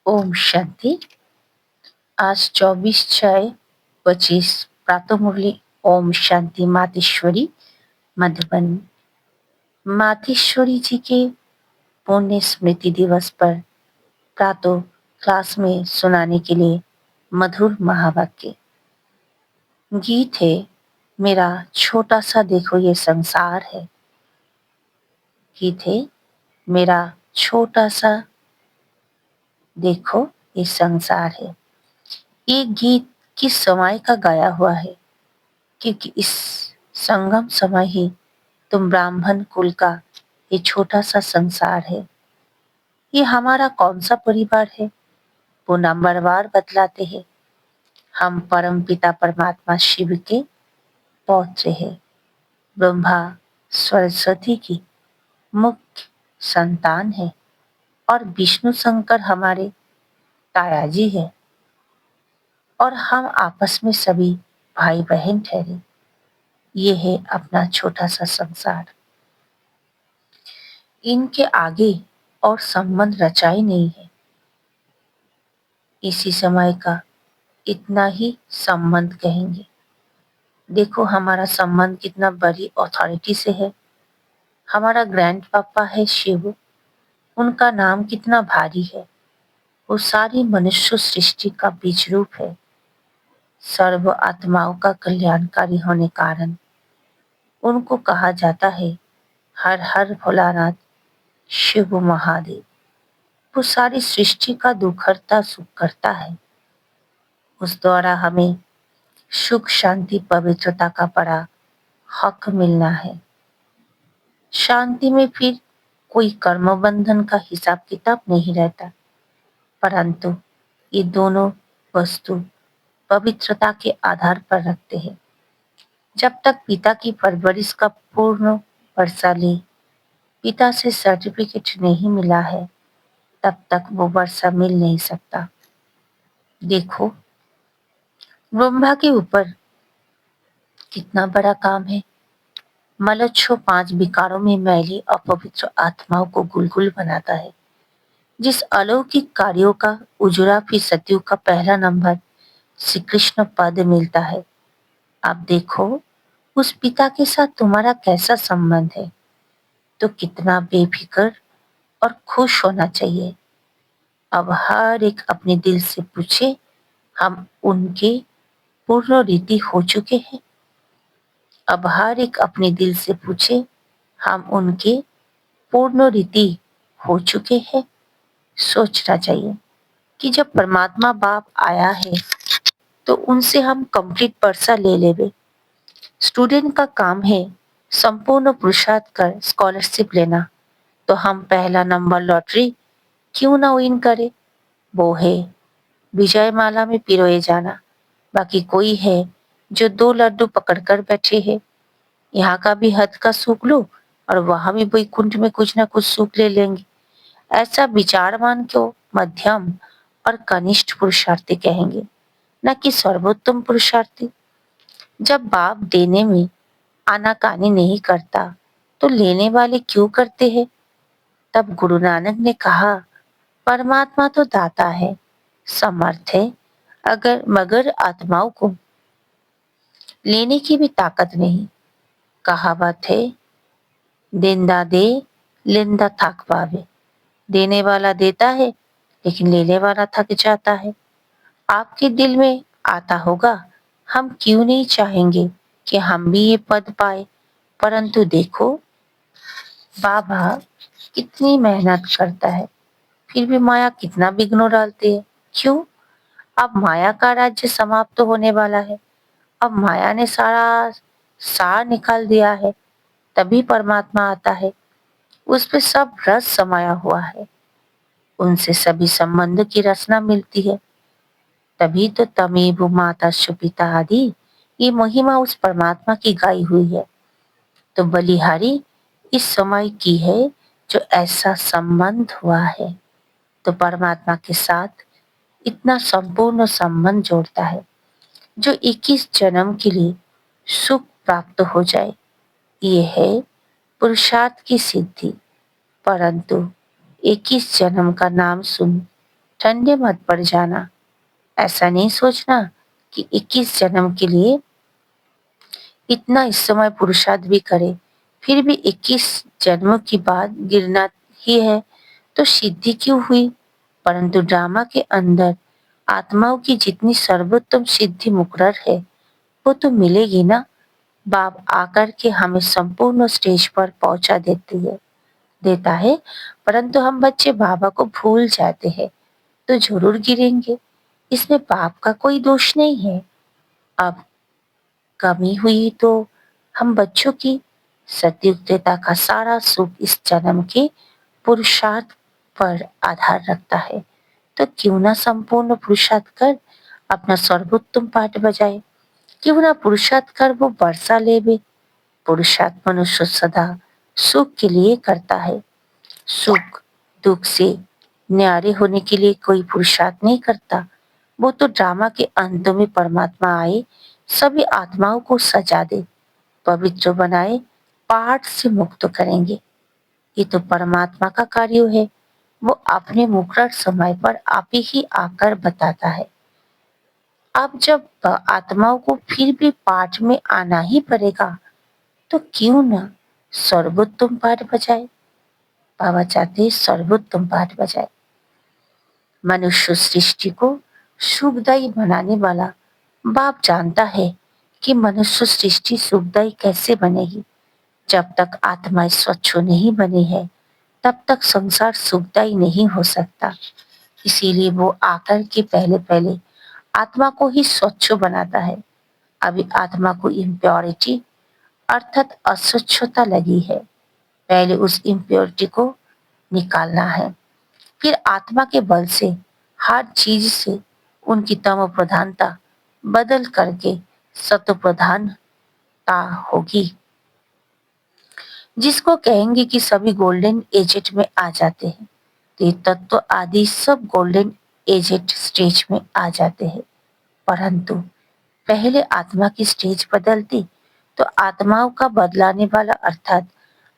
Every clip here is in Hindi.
ओम शांति। आज 24/6/25 प्रातः मुरली। ओम शांति। मातेश्वरी मधुबन। मातेश्वरी जी के पुण्य स्मृति दिवस पर प्रातः क्लास में सुनाने के लिए मधुर महावाक्य गीत है। मेरा छोटा सा देखो ये संसार है। गीत है मेरा छोटा सा देखो ये संसार है। ये गीत किस समय का गाया हुआ है? क्योंकि इस संगम समय ही तुम ब्राह्मण कुल का ये छोटा सा संसार है। ये हमारा कौन सा परिवार है वो नंबरवार बतलाते हैं। हम परम पिता परमात्मा शिव के पौत्र हैं। ब्रह्मा सरस्वती की मुख्य संतान है और विष्णु शंकर हमारे तायाजी है और हम आपस में सभी भाई बहन ठहरे। ये है अपना छोटा सा संसार। इनके आगे और संबंध रचा ही नहीं है। इसी समय का इतना ही संबंध कहेंगे। देखो हमारा संबंध कितना बड़ी अथॉरिटी से है। हमारा ग्रैंड पापा है शिव। उनका नाम कितना भारी है। वो सारी मनुष्य सृष्टि का बीज रूप है। सर्व आत्माओं का कल्याणकारी होने कारण उनको कहा जाता है हर हर भोलानाथ शिव महादेव। वो सारी सृष्टि का दुखहर्ता सुख करता है। उस द्वारा हमें सुख शांति पवित्रता का बड़ा हक मिलना है। शांति में फिर कोई कर्म बंधन का हिसाब किताब नहीं रहता, परंतु ये दोनों वस्तु पवित्रता के आधार पर रखते हैं। जब तक पिता की परवरिश का पूर्ण वर्षा ले पिता से सर्टिफिकेट नहीं मिला है, तब तक वो वर्षा मिल नहीं सकता। देखो ब्रह्मा के ऊपर कितना बड़ा काम है। मलच्छो 5 विकारों में मैली अपवित्र आत्माओं को गुलगुल बनाता है। जिस अलौकिक कार्यों का उजड़ा फिर सतयुग का पहला नंबर श्री कृष्ण पद मिलता है। अब देखो उस पिता के साथ तुम्हारा कैसा संबंध है, तो कितना बेफिक्र और खुश होना चाहिए। अब हर एक अपने दिल से पूछे, हम उनके पूर्ण रीति हो चुके हैं। अब हर एक अपने दिल से पूछे, हम उनके पूर्ण रीति हो चुके हैं। सोचना चाहिए कि जब परमात्मा बाप आया है तो उनसे हम कंप्लीट वर्षा ले लेवे। स्टूडेंट का काम है संपूर्ण पुरुषार्थ कर स्कॉलरशिप लेना, तो हम पहला नंबर लॉटरी क्यों ना विन करे। वो है विजय माला में पिरोए जाना। बाकी कोई है जो 2 लड्डू पकड़कर बैठे है। यहाँ का भी हद का सुख लो और वहां भी वैकुंठ में कुछ ना कुछ सुख ले लेंगे। ऐसा विचारवान को मध्यम और कनिष्ठ पुरुषार्थी कहेंगे, न कि सर्वोत्तम पुरुषार्थी। जब बाप देने में आनाकानी नहीं करता तो लेने वाले क्यों करते हैं? तब गुरु नानक ने कहा, परमात्मा तो दाता है, समर्थ है, मगर आत्माओं को लेने की भी ताकत नहीं। कहावत है, देंदा दे लेंदा थक पावे। देने वाला देता है लेकिन लेने वाला थक जाता है। आपके दिल में आता होगा, हम क्यों नहीं चाहेंगे कि हम भी ये पद पाए। परंतु देखो बाबा कितनी मेहनत करता है, फिर भी माया कितना विघ्न डालती है। क्यों? अब माया का राज्य समाप्त होने वाला है। अब माया ने सारा सार निकाल दिया है। तभी परमात्मा आता है। उस पे सब रस समाया हुआ है। उनसे सभी संबंध की रचना मिलती है। तभी तो तमेव माता सुपिता आदि ये महिमा उस परमात्मा की गाई हुई है। तो बलिहारी इस समय की है जो ऐसा संबंध हुआ है, तो परमात्मा के साथ इतना संपूर्ण संबंध जोड़ता है जो 21 जन्म के लिए सुख प्राप्त हो जाए। ये है पुरुषार्थ की सिद्धि। परंतु 21 जन्म का नाम सुन ठंडे मत पड़ जाना। ऐसा नहीं सोचना कि 21 जन्म के लिए इतना इस समय पुरुषार्थ भी करे, फिर भी 21 जन्मों की बात गिरना ही है तो सिद्धि क्यों हुई? परंतु ड्रामा के अंदर आत्माओं की जितनी सर्वोत्तम सिद्धि मुकर्रर है, वो तो मिलेगी ना। बाप आकर के हमें संपूर्ण स्टेज पर पहुंचा देता है, परंतु हम बच्चे बाबा को भूल जाते हैं, तो ज़रूर गिरेंगे। इसमें बाप का कोई दोष नहीं है। अब कमी हुई तो हम बच्चों की सत्युक्तता का सारा सुख इस जन्म के पुरुषार्थ पर आधार रखता है। तो क्यों ना संपूर्ण पुरुषार्थ कर अपना सर्वोत्तम पाठ बजाए, क्यों ना पुरुषार्थ कर वो वर्षा लेवे। पुरुषार्थ मनुष्य सदा सुख के लिए करता है, सुख दुख से न्यारे होने के लिए कोई पुरुषार्थ नहीं करता। वो तो ड्रामा के अंत में परमात्मा आए, सभी आत्माओं को सजा दे, पवित्र बनाए, पाठ से मुक्त करेंगे। ये तो परमात्मा का कार्य है। वो अपने मुकर्रर समय पर आप ही आकर बताता है। अब जब आत्माओं को फिर भी पाठ में आना ही पड़ेगा, तो क्यों न सर्वोत्तम पाठ बजाए। बाबा चाहते हैं सर्वोत्तम पाठ बजाए। मनुष्य सृष्टि को सुखदायी बनाने वाला बाप जानता है कि मनुष्य सृष्टि सुखदायी कैसे बनेगी। जब तक आत्मा स्वच्छ नहीं बनी है, तब तक संसार सुखदायी नहीं हो सकता। इसीलिए वो आकर के पहले पहले आत्मा को ही स्वच्छ बनाता है। अभी आत्मा को इम्प्योरिटी अर्थात अस्वच्छता लगी है, पहले उस इम्प्योरिटी को निकालना है। फिर आत्मा के बल से हर चीज से उनकी तमो प्रधानता बदल करके सत्व प्रधानता होगी, जिसको कहेंगे कि सभी गोल्डन एजेट में आ जाते हैं। तो ये तत्व आदि सब गोल्डन एजेट स्टेज में आ जाते हैं, परंतु पहले आत्मा की स्टेज बदलती तो आत्माओं का बदलाने वाला अर्थात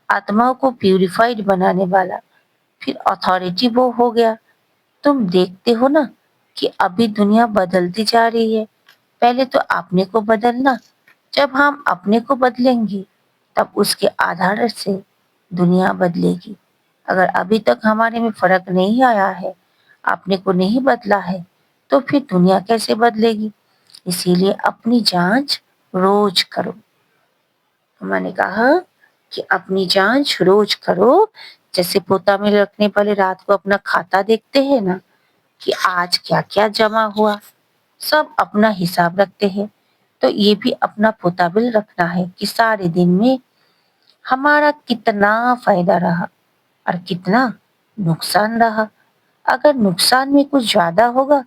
आत्माओं को प्यूरिफाइड बनाने वाला फिर अथॉरिटी वो हो गया। तुम देखते हो ना कि अभी दुनिया बदलती जा रही है। पहले तो अपने को बदलना, जब हम अपने को बदलेंगे तब उसके आधार से दुनिया बदलेगी। अगर अभी तक हमारे में फर्क नहीं आया है, अपने को नहीं बदला है, तो फिर दुनिया कैसे बदलेगी। इसीलिए अपनी जांच रोज करो। मैंने कहा कि अपनी जांच रोज करो। जैसे पोता में रखने वाले रात को अपना खाता देखते हैं ना कि आज क्या क्या जमा हुआ, सब अपना हिसाब रखते हैं। तो ये भी अपना पोता बिल रखना है कि सारे दिन में हमारा कितना फायदा रहा और कितना नुकसान रहा। अगर नुकसान में कुछ ज्यादा होगा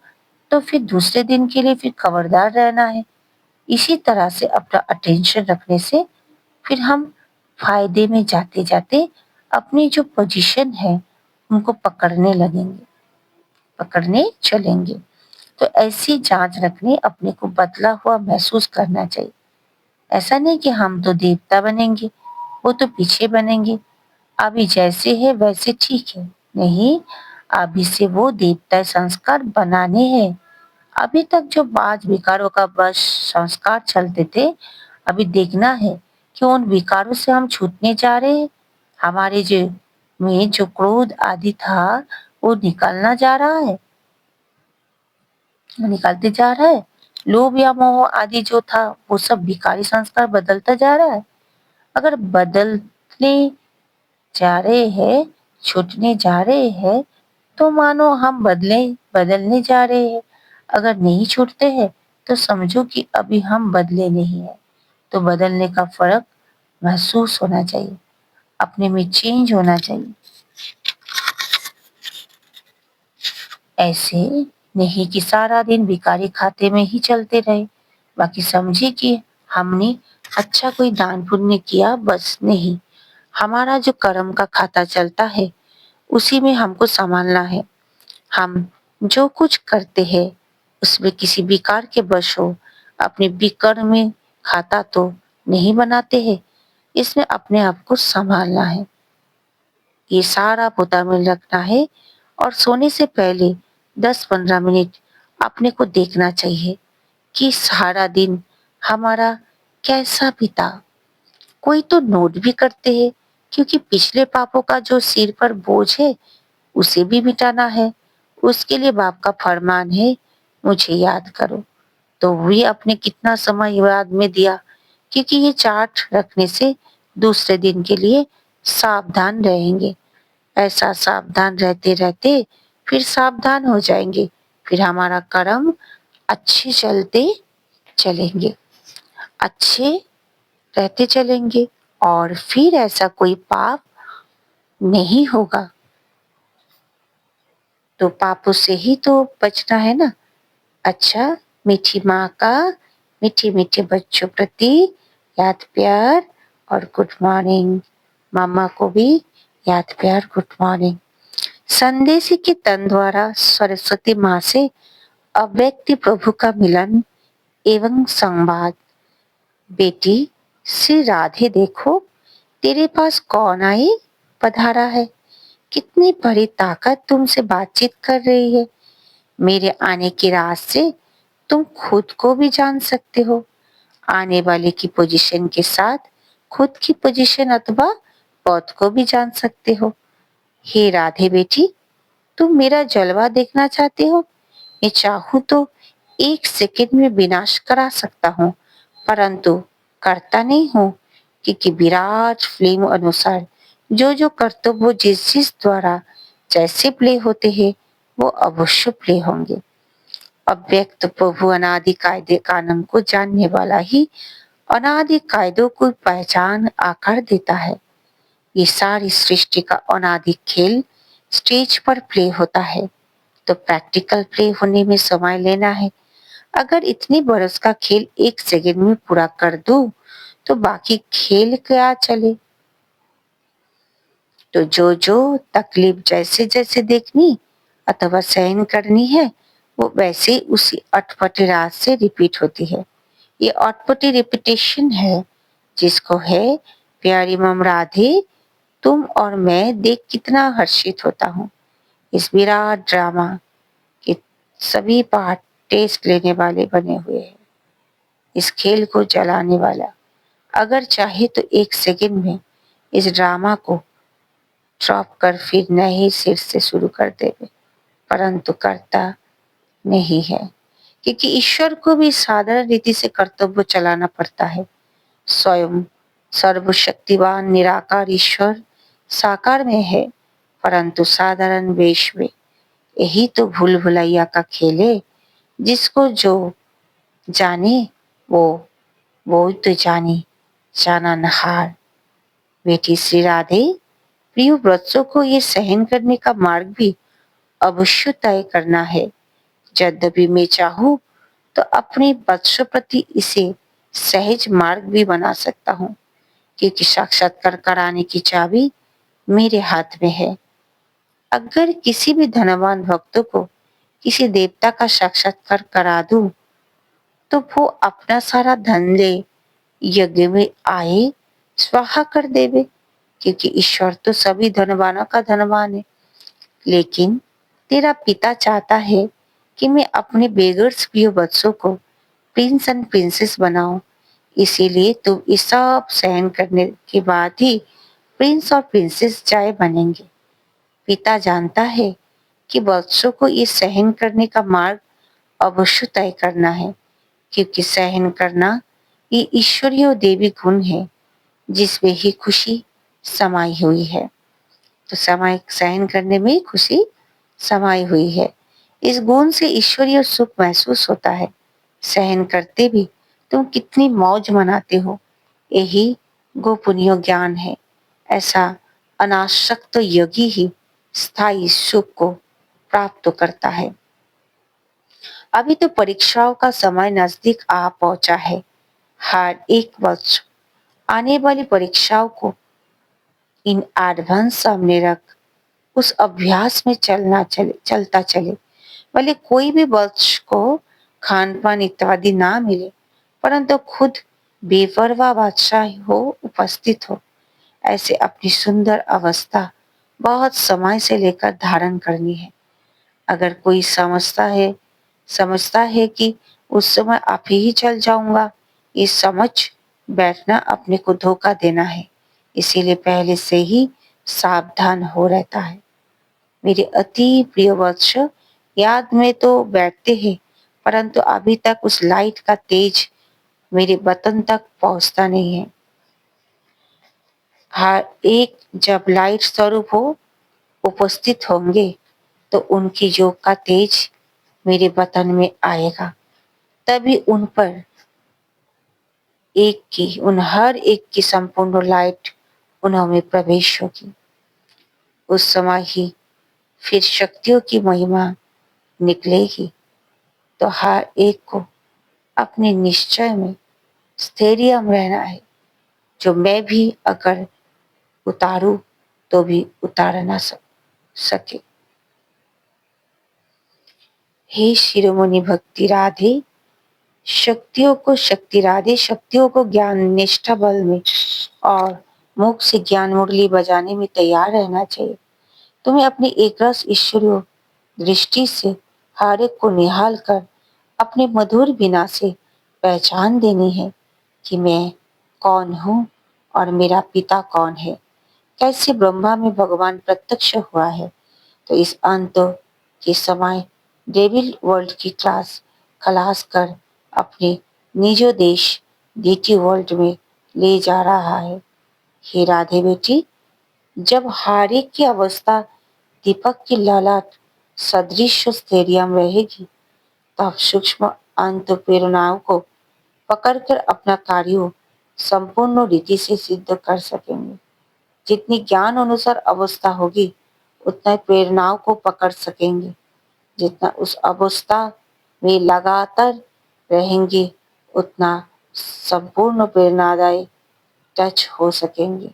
तो फिर दूसरे दिन के लिए फिर खबरदार रहना है। इसी तरह से अपना अटेंशन रखने से फिर हम फायदे में जाते जाते अपनी जो पोजीशन है उनको पकड़ने चलेंगे। तो ऐसी जांच रखनी, अपने को बदला हुआ महसूस करना चाहिए। ऐसा नहीं कि हम तो देवता बनेंगे, वो तो पीछे बनेंगे, अभी जैसे है वैसे ठीक है। नहीं, अभी से वो देवता संस्कार बनाने हैं। अभी तक जो बाज विकारों का बस संस्कार चलते थे, अभी देखना है कि उन विकारों से हम छूटने जा रहे हैं। हमारे जो में जो क्रोध आदि था वो निकलना जा रहा है, निकालते जा रहा है। लोभ या मोह आदि जो था वो सब विकारी संस्कार बदलता जा रहा है। अगर बदलने जा रहे हैं, छूटने जा रहे हैं, तो मानो हम बदलने जा रहे हैं। अगर नहीं छूटते हैं तो समझो कि अभी हम बदले नहीं है। तो बदलने का फर्क महसूस होना चाहिए, अपने में चेंज होना चाहिए। ऐसे नहीं कि सारा दिन भिखारी खाते में ही चलते रहे। बाकी समझे कि हमने अच्छा कोई दान पुण्य किया, बस नहीं। हमारा जो कर्म का खाता चलता है उसी में हमको संभालना है। हम जो कुछ करते हैं उसमें किसी विकार के वश हो अपने विकर्म में खाता तो नहीं बनाते हैं। इसमें अपने आप को संभालना है, ये सारा पोता में रखना है। और सोने से पहले 10-15 मिनट अपने को देखना चाहिए कि सारा दिन हमारा कैसा बीता। कोई तो नोट भी करते हैं, क्योंकि पिछले पापों का जो सिर पर बोझ है उसे भी मिटाना है। उसके लिए बाप का फरमान है, मुझे याद करो। तो भी आपने कितना समय याद में दिया, क्योंकि ये चार्ट रखने से दूसरे दिन के लिए सावधान रहेंगे। ऐसा सावधान रहते रहते फिर सावधान हो जाएंगे, फिर हमारा कर्म अच्छे चलते चलेंगे, अच्छे रहते चलेंगे, और फिर ऐसा कोई पाप नहीं होगा। तो पापों से ही तो बचना है ना। अच्छा, मीठी माँ का मीठे मीठे बच्चों प्रति याद प्यार और गुड मॉर्निंग। मम्मा को भी याद प्यार, गुड मॉर्निंग। संदेशी के तन द्वारा सरस्वती माँ से अव्यक्त प्रभु का मिलन एवं संवाद। बेटी, श्री राधे देखो, तेरे पास कौन आई पधारा है। कितनी बड़ी ताकत तुमसे बातचीत कर रही है। मेरे आने के राज से तुम खुद को भी जान सकते हो। आने वाले की पोजीशन के साथ खुद की पोजीशन अथवा पौध को भी जान सकते हो। हे राधे बेटी, तुम मेरा जलवा देखना चाहते हो। मैं चाहूं तो 1 सेकंड में विनाश करा सकता हूँ, परंतु करता नहीं हूँ, क्योंकि विराट फिल्म अनुसार जो जो कर्तव्य जिस जिस द्वारा जैसे प्ले होते हैं वो अवश्य प्ले होंगे। अव्यक्त प्रभु अनादि कायदे कानून को जानने वाला ही अनादि कायदों को पहचान आकार देता है। ये सारी सृष्टि का अनादि खेल स्टेज पर प्ले होता है, तो प्रैक्टिकल प्ले होने में समय लेना है। अगर इतने बरस का खेल 1 सेकंड में पूरा कर दूं, तो बाकी खेल क्या चले। तो जो जो तकलीफ जैसे जैसे देखनी अथवा सहन करनी है, वो वैसे उसी अटपटे रात से रिपीट होती है। ये अटपटी रिपीटेशन है, जिसको है प्यारी मम राधे, तुम और मैं देख कितना हर्षित होता हूँ। इस विराट ड्रामा के सभी पार्ट टेस्ट लेने वाले बने हुए हैं। इस खेल को चलाने वाला अगर चाहे तो 1 सेकंड में इस ड्रामा को ड्रॉप कर फिर नए सिर से शुरू कर देवे, परंतु करता नहीं है, क्योंकि ईश्वर को भी साधारण रीति से कर्तव्य चलाना पड़ता है। स्वयं सर्वशक्तिवान निराकार ईश्वर साकार में है, परंतु साधारण वेश में। यही तो भूल भुलैया का खेल है। जिसको जो जाने वो वो तो जाने, जाना नहार। बेटी श्री राधे, प्रिय व्रतों को ये सहन करने का मार्ग भी अवश्य तय करना है। यद्यपि मैं चाहूं तो अपने वत्सों प्रति इसे सहज मार्ग भी बना सकता हूँ, क्योंकि साक्षात्कार कराने की चाबी मेरे हाथ में है। अगर किसी भी धनवान भक्त को किसी देवता का साक्षात्कार करा दूं, तो वो अपना सारा धन ले यज्ञ में आए स्वाहा कर देवे, क्योंकि ईश्वर तो सभी धनवानों का धनवान है। लेकिन तेरा पिता चाहता है कि मैं अपने बेगर्स प्रिय बच्चों को प्रिंस एंड प्रिंसेस बनाऊं, इसीलिए तुम ये सब सहन करने के बाद ही प्रिंस और प्रिंसेस चाय बनेंगे। पिता जानता है कि बच्चों को ये सहन करने का मार्ग अवश्य तय करना है, क्योंकि सहन करना ये ईश्वरीय और देवी गुण है, जिसमें ही खुशी समाई हुई है। तो समय सहन करने में खुशी समाई हुई है। इस गुण से ईश्वरीय सुख महसूस होता है। सहन करते भी तुम कितनी मौज मनाते हो, यही गोपनीय ज्ञान है। ऐसा अनासक्त योगी ही स्थायी सुख को प्राप्त करता है। अभी तो परीक्षाओं का समय नजदीक आ पहुंचा है। हर एक वर्ष आने वाली परीक्षाओं को इन एडवांस सामने रख उस अभ्यास में चलता चले। भले कोई भी वर्ष को खान पान इत्यादि ना मिले, परंतु खुद बेपरवाह बादशाह हो उपस्थित हो, ऐसे अपनी सुंदर अवस्था बहुत समय से लेकर धारण करनी है। अगर कोई समझता है कि उस समय आप ही चल जाऊँगा, ये समझ बैठना अपने को धोखा देना है। इसीलिए पहले से ही सावधान हो रहता है। मेरे अति प्रिय वत्स, याद में तो बैठते हैं, परंतु अभी तक उस लाइट का तेज मेरे वतन तक पहुँचता नहीं है। हर एक जब लाइट स्वरूप हो उपस्थित होंगे, तो उनकी योग का तेज मेरे वतन में आएगा। तभी उन हर एक की संपूर्ण लाइट उन्हों में प्रवेश होगी। उस समय ही फिर शक्तियों की महिमा निकलेगी। तो हर एक को अपने निश्चय में स्थैर्य रहना है, जो मैं भी अगर उतारू तो भी उतार ना सके। हे शिरोमणि भक्ति राधे, शक्तियों को ज्ञान निष्ठा बल में और मुख से ज्ञान मुरली बजाने में तैयार रहना चाहिए। तुम्हें अपनी एकरस ईश्वरीय दृष्टि से हर एक को निहाल कर अपने मधुर बिना से पहचान देनी है कि मैं कौन हूँ और मेरा पिता कौन है, कैसे ब्रह्मा में भगवान प्रत्यक्ष हुआ है। तो इस अंत के समय डेविल वर्ल्ड की खलास कर अपने निजो देश डीटी वर्ल्ड में ले जा रहा है। हे राधे बेटी, जब हारे की अवस्था दीपक की ललाट सदृश स्थैर्यम रहेगी, तब सूक्ष्म अंत प्रेरणाओं को पकड़कर अपना कार्यों संपूर्ण रीति से सिद्ध कर सकेंगे। जितनी ज्ञान अनुसार अवस्था होगी, उतना प्रेरणाओं को पकड़ सकेंगे। जितना उस अवस्था में लगातार रहेंगे, उतना संपूर्ण प्रेरणादायी टच हो सकेंगे।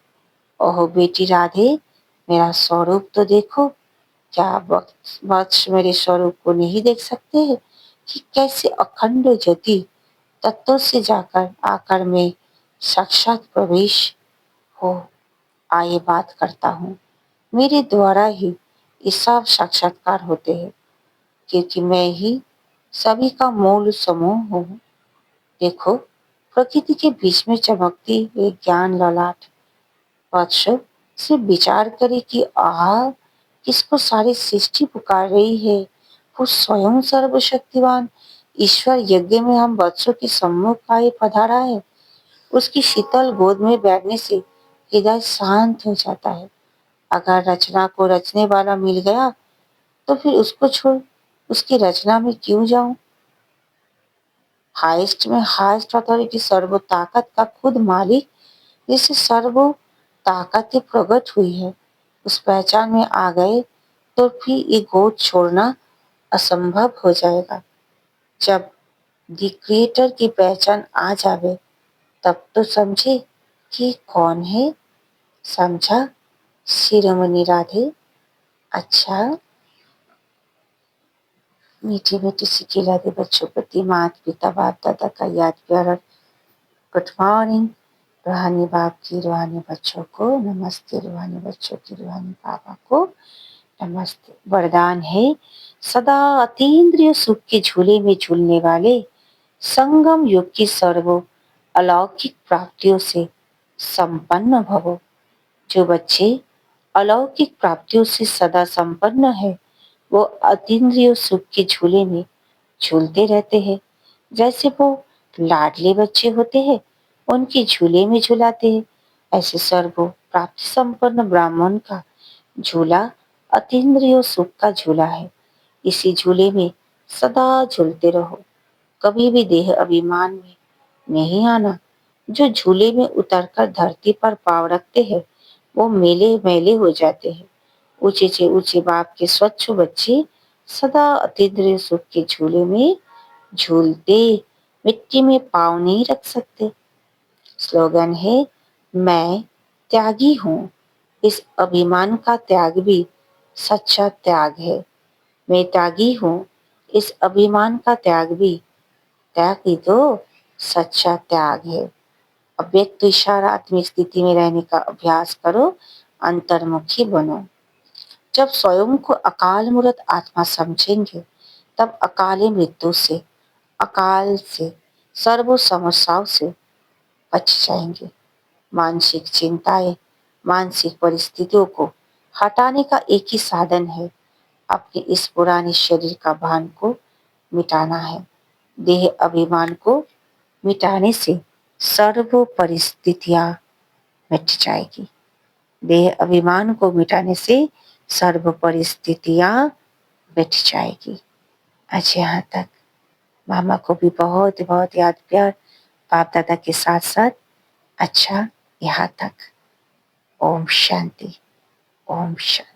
ओह बेटी राधे, मेरा स्वरूप तो देखो। क्या वत्स मेरे स्वरूप को नहीं देख सकते हैं कि कैसे अखंड ज्योति तत्वों से जाकर आकर में साक्षात प्रवेश हो आए बात करता हूँ। मेरे द्वारा ही ये सब साक्षात्कार होते हैं, क्योंकि मैं ही सभी का मूल समूह हूँ। देखो, प्रकृति के बीच में चमकती हुई ज्ञान ललाट वत्स, सिर्फ विचार करे कि आह, किसको सारी सृष्टि पुकार रही है। वो स्वयं सर्वशक्तिवान ईश्वर यज्ञ में हम वत्सों के सम्मुख आए पधारा है। उसकी शीतल गोद में बैठने से हृदय शांत हो जाता है। अगर रचना को रचने वाला मिल गया, तो फिर उसको छोड़ उसकी रचना में क्यों जाऊं। हाइस्ट में हाइस्ट अथॉरिटी सर्व ताकत का खुद मालिक, जिससे सर्व ताकतें प्रकट हुई है, उस पहचान में आ गए, तो फिर ये गोद छोड़ना असंभव हो जाएगा। जब दी क्रिएटर की पहचान आ जावे, तब तो समझे कि कौन है। समझा शिरोमणि राधे। अच्छा, मीठी मीठी सी खिलाते बच्चों प्रति माता पिता बाप दादा का याद प्यार। गुड मॉर्निंग रूहानी बाप की रूहानी बच्चों को नमस्ते, रूहानी बच्चों की रूहानी पापा को नमस्ते। वरदान है, सदा अतीन्द्रिय सुख के झूले में झूलने वाले संगम युग की सर्व अलौकिक प्राप्तियों से संपन्न भवो। जो बच्चे अलौकिक प्राप्तियों से सदा संपन्न है, वो अतीन्द्रिय सुख के झूले में झूलते रहते हैं। जैसे वो लाडले बच्चे होते हैं, उनके झूले में झुलाते हैं, ऐसे सर्व प्राप्ति संपन्न ब्राह्मण का झूला अतीन्द्रिय सुख का झूला है। इसी झूले में सदा झूलते रहो, कभी भी देह अभिमान में नहीं आना। जो झूले में उतरकर धरती पर पाँव रखते हैं, वो मेले मेले हो जाते हैं। ऊंचे से ऊंचे बाप के स्वच्छ बच्चे सदा अतीन्द्रिय सुख के झूले में झूलते, मिट्टी में पाँव नहीं रख सकते। स्लोगन है, मैं त्यागी हूँ। इस अभिमान का त्याग भी सच्चा त्याग है। मैं त्यागी हूँ, इस अभिमान का त्याग ही तो सच्चा त्याग है। अव्यक्त इशारा आत्मिक स्थिति में रहने का अभ्यास करो, अंतर्मुखी बनो। जब स्वयं को अकाल मूर्त आत्मा समझेंगे, तब अकाली मृत्यु से, अकाल से, सर्व समस्याओं से बच जाएंगे। मानसिक चिंताएं, मानसिक परिस्थितियों को हटाने का एक ही साधन है, अपने इस पुराने शरीर का भान को मिटाना है। देह अभिमान को मिटाने से सर्व परिस्थितियां मिट जाएगी। देह अभिमान को मिटाने से सर्व परिस्थितियां मिट जाएगी। आज यहाँ तक मामा को भी बहुत बहुत याद प्यार, बाप दादा के साथ साथ। अच्छा, यहाँ तक। ओम शांति। ओम शांति।